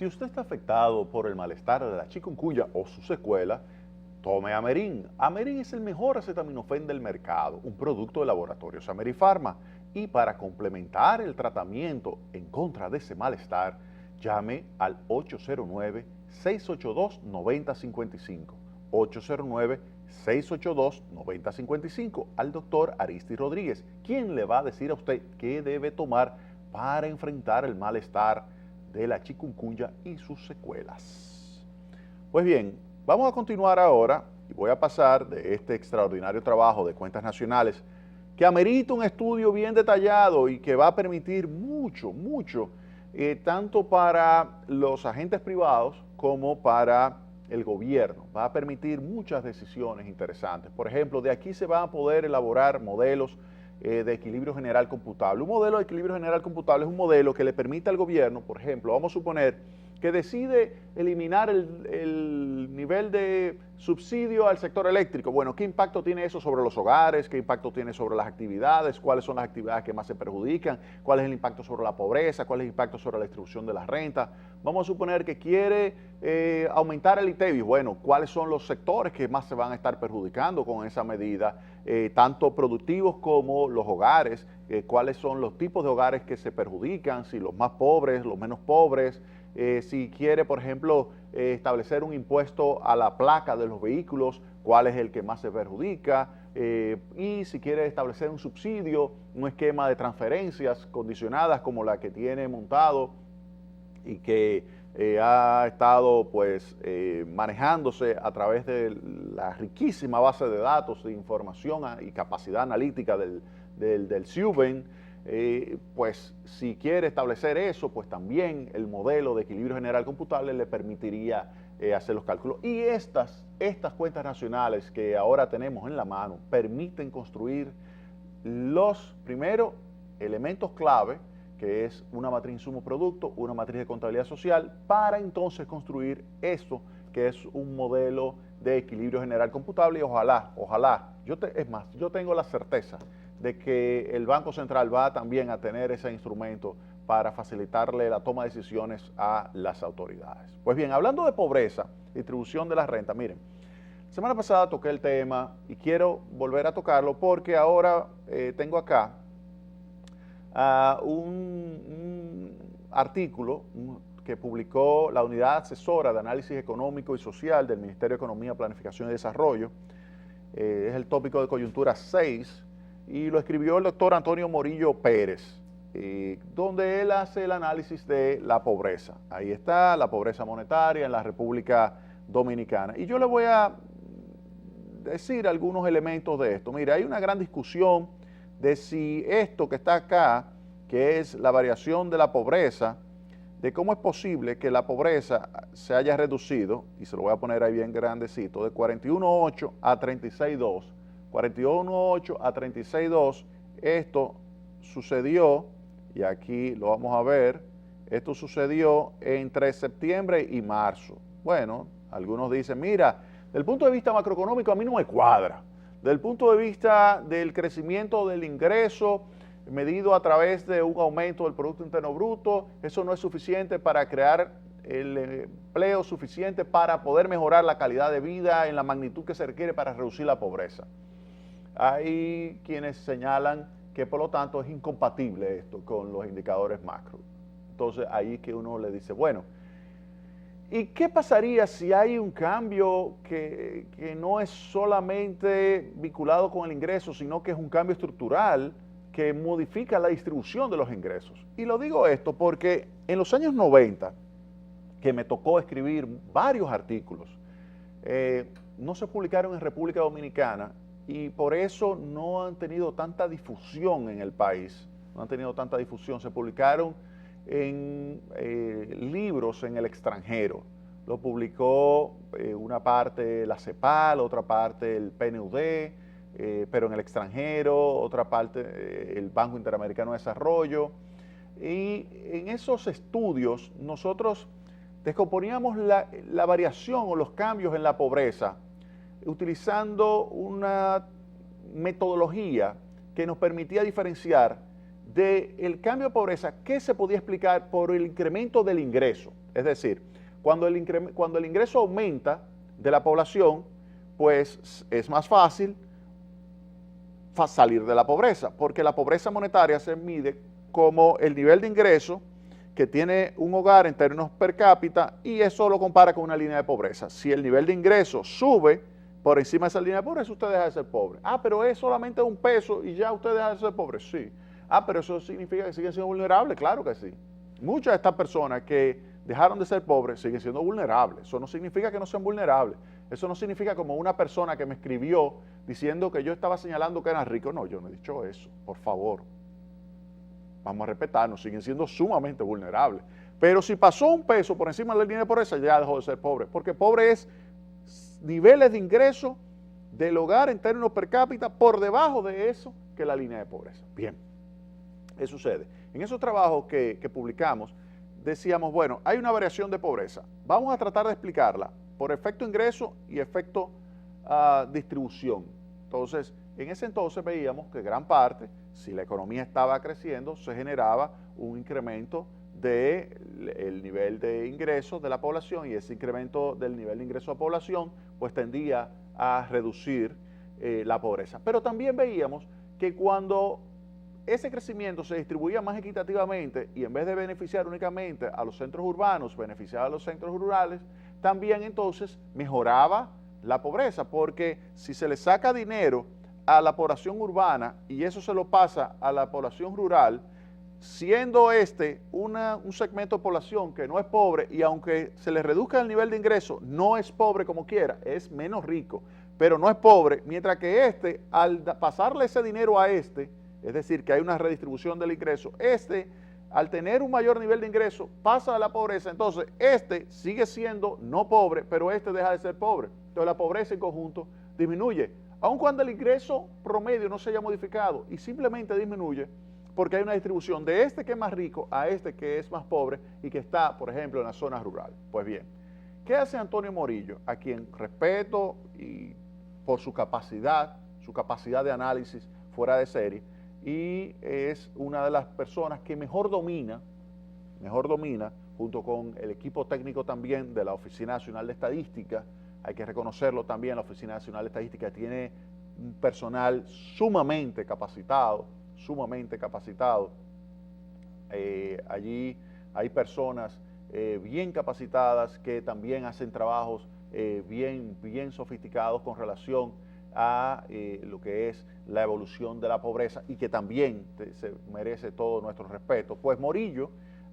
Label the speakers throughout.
Speaker 1: Si usted está afectado por el malestar de la chikungunya o su secuela, tome Amerin. Amerin es el mejor acetaminofén del mercado, un producto de laboratorios Ameripharma. Y para complementar el tratamiento en contra de ese malestar, llame al 809-682-9055. 809-682-9055 al doctor Aristi Rodríguez, quien le va a decir a usted qué debe tomar para enfrentar el malestar de la chikungunya y sus secuelas. Pues bien, vamos a continuar ahora y voy a pasar de este extraordinario trabajo de cuentas nacionales que amerita un estudio bien detallado y que va a permitir mucho, tanto para los agentes privados como para el gobierno. Va a permitir muchas decisiones interesantes. Por ejemplo, de aquí se van a poder elaborar modelos de equilibrio general computable. Un modelo de equilibrio general computable es un modelo que le permite al gobierno, por ejemplo, vamos a suponer que decide eliminar el nivel de subsidio al sector eléctrico. Bueno, ¿qué impacto tiene eso sobre los hogares? ¿Qué impacto tiene sobre las actividades? ¿Cuáles son las actividades que más se perjudican? ¿Cuál es el impacto sobre la pobreza? ¿Cuál es el impacto sobre la distribución de las rentas? Vamos a suponer que quiere aumentar el ITEVIS. Bueno, ¿cuáles son los sectores que más se van a estar perjudicando con esa medida? Tanto productivos como los hogares. ¿Cuáles son los tipos de hogares que se perjudican? Si los más pobres, los menos pobres. Si quiere, por ejemplo, establecer un impuesto a la placa de los vehículos, cuál es el que más se perjudica, y si quiere establecer un subsidio, un esquema de transferencias condicionadas como la que tiene montado y que ha estado pues manejándose a través de la riquísima base de datos de información y capacidad analítica del SIUBEN. Pues si quiere establecer eso, pues también el modelo de equilibrio general computable le permitiría hacer los cálculos. Y estas cuentas nacionales que ahora tenemos en la mano permiten construir los, primero, elementos clave, que es una matriz insumo-producto, una matriz de contabilidad social, para entonces construir eso, que es un modelo de equilibrio general computable. Y ojalá, yo tengo la certeza de que el Banco Central va también a tener ese instrumento para facilitarle la toma de decisiones a las autoridades. Pues bien, hablando de pobreza, distribución de la renta, miren, la semana pasada toqué el tema y quiero volver a tocarlo porque ahora tengo acá un artículo que publicó la Unidad Asesora de Análisis Económico y Social del Ministerio de Economía, Planificación y Desarrollo. Es el tópico de coyuntura 6, y lo escribió el doctor Antonio Morillo Pérez, donde él hace el análisis de la pobreza. Ahí está la pobreza monetaria en la República Dominicana. Y yo le voy a decir algunos elementos de esto. Mira, hay una gran discusión de si esto que está acá, que es la variación de la pobreza, de cómo es posible que la pobreza se haya reducido, y se lo voy a poner ahí bien grandecito, de 41.8 a 36.2. 41.8 a 36.2, esto sucedió, y aquí lo vamos a ver, esto sucedió entre septiembre y marzo. Bueno, algunos dicen, mira, del punto de vista macroeconómico a mí no me cuadra. Del punto de vista del crecimiento del ingreso medido a través de un aumento del Producto Interno Bruto, eso no es suficiente para crear el empleo suficiente para poder mejorar la calidad de vida en la magnitud que se requiere para reducir la pobreza. Hay quienes señalan que por lo tanto es incompatible esto con los indicadores macro. Entonces ahí que uno le dice, bueno, ¿y qué pasaría si hay un cambio que no es solamente vinculado con el ingreso, sino que es un cambio estructural que modifica la distribución de los ingresos? Y lo digo esto porque en los años 90, que me tocó escribir varios artículos, no se publicaron en República Dominicana y por eso no han tenido tanta difusión en el país, no han tenido tanta difusión. Se publicaron en libros en el extranjero. Lo publicó una parte la CEPAL, otra parte el PNUD, pero en el extranjero, otra parte el Banco Interamericano de Desarrollo. Y en esos estudios nosotros descomponíamos la variación o los cambios en la pobreza utilizando una metodología que nos permitía diferenciar del cambio de pobreza que se podía explicar por el incremento del ingreso. Es decir, cuando el ingreso aumenta de la población, pues es más fácil salir de la pobreza, porque la pobreza monetaria se mide como el nivel de ingreso que tiene un hogar en términos per cápita, y eso lo compara con una línea de pobreza. Si el nivel de ingreso sube por encima de esa línea de pobreza, usted deja de ser pobre. Ah, pero es solamente $1 y ya usted deja de ser pobre. Sí. Ah, pero eso significa que siguen siendo vulnerables. Claro que sí. Muchas de estas personas que dejaron de ser pobres siguen siendo vulnerables. Eso no significa que no sean vulnerables. Eso no significa como una persona que me escribió diciendo que yo estaba señalando que era rico. No, yo no he dicho eso, por favor. Vamos a respetarnos, siguen siendo sumamente vulnerables. Pero si pasó $1 por encima de la línea de pobreza, ya dejó de ser pobre. Porque pobre es niveles de ingreso del hogar en términos per cápita por debajo de eso que la línea de pobreza. Bien, ¿qué sucede? En esos trabajos que publicamos, decíamos, bueno, hay una variación de pobreza. Vamos a tratar de explicarla por efecto ingreso y efecto distribución. Entonces, en ese entonces veíamos que gran parte, si la economía estaba creciendo, se generaba un incremento del nivel de ingresos de la población, y ese incremento del nivel de ingreso de la población pues tendía a reducir la pobreza. Pero también veíamos que cuando ese crecimiento se distribuía más equitativamente y en vez de beneficiar únicamente a los centros urbanos, beneficiaba a los centros rurales, también entonces mejoraba la pobreza, porque si se le saca dinero a la población urbana y eso se lo pasa a la población rural, siendo un segmento de población que no es pobre, y aunque se le reduzca el nivel de ingreso, no es pobre como quiera, es menos rico, pero no es pobre, mientras que al pasarle ese dinero a es decir, que hay una redistribución del ingreso, al tener un mayor nivel de ingreso, pasa a la pobreza, entonces sigue siendo no pobre, pero deja de ser pobre. Entonces la pobreza en conjunto disminuye, aun cuando el ingreso promedio no se haya modificado, y simplemente disminuye porque hay una distribución de que es más rico a que es más pobre y que está, por ejemplo, en la zona rural. Pues bien, ¿qué hace Antonio Morillo? A quien respeto y por su capacidad de análisis fuera de serie, y es una de las personas que mejor domina, junto con el equipo técnico también de la Oficina Nacional de Estadística. Hay que reconocerlo también, la Oficina Nacional de Estadística tiene un personal sumamente capacitado. Allí hay personas bien capacitadas que también hacen trabajos bien sofisticados con relación a lo que es la evolución de la pobreza, y que también se merece todo nuestro respeto. Pues Morillo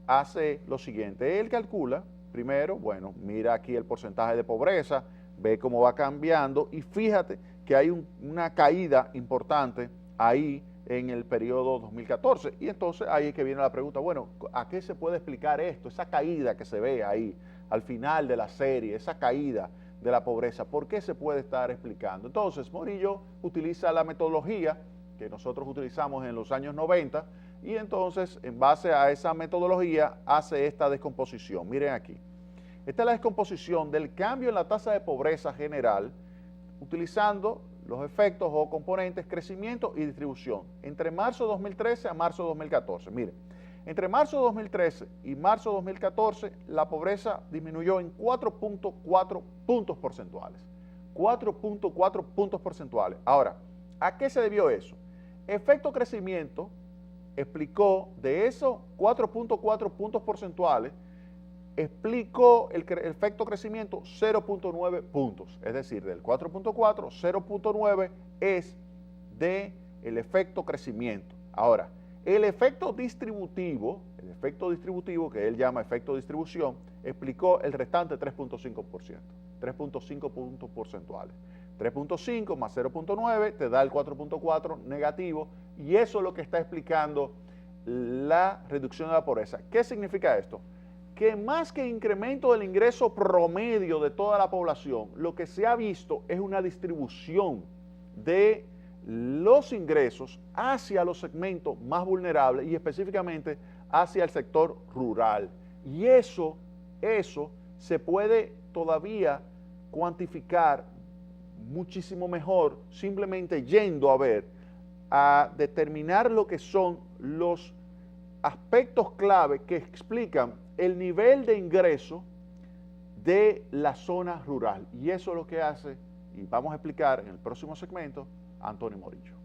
Speaker 1: hace lo siguiente: él calcula, primero, bueno, mira aquí el porcentaje de pobreza, ve cómo va cambiando, y fíjate que hay una caída importante ahí en el periodo 2014, y entonces ahí es que viene la pregunta, bueno, ¿a qué se puede explicar esto? Esa caída que se ve ahí al final de la serie, esa caída de la pobreza, ¿por qué se puede estar explicando? Entonces Morillo utiliza la metodología que nosotros utilizamos en los años 90, y entonces en base a esa metodología hace esta descomposición. Miren aquí, esta es la descomposición del cambio en la tasa de pobreza general utilizando los efectos o componentes crecimiento y distribución entre marzo de 2013 a marzo de 2014. Miren, entre marzo de 2013 y marzo de 2014, la pobreza disminuyó en 4.4 puntos porcentuales. 4.4 puntos porcentuales. Ahora, ¿a qué se debió eso? Efecto crecimiento explicó de esos 4.4 puntos porcentuales, explicó el efecto crecimiento 0.9 puntos. Es decir, del 4.4, 0.9 es del efecto crecimiento. Ahora, el efecto distributivo, que él llama efecto distribución, explicó el restante 3.5%, 3.5 puntos porcentuales. 3.5 más 0.9 te da el 4.4 negativo, y eso es lo que está explicando la reducción de la pobreza. ¿Qué significa esto? Que más que incremento del ingreso promedio de toda la población, lo que se ha visto es una distribución de los ingresos hacia los segmentos más vulnerables, y específicamente hacia el sector rural. Y eso se puede todavía cuantificar muchísimo mejor simplemente yendo a determinar lo que son los aspectos clave que explican el nivel de ingreso de la zona rural. Y eso es lo que hace, y vamos a explicar en el próximo segmento, Antonio Morillo.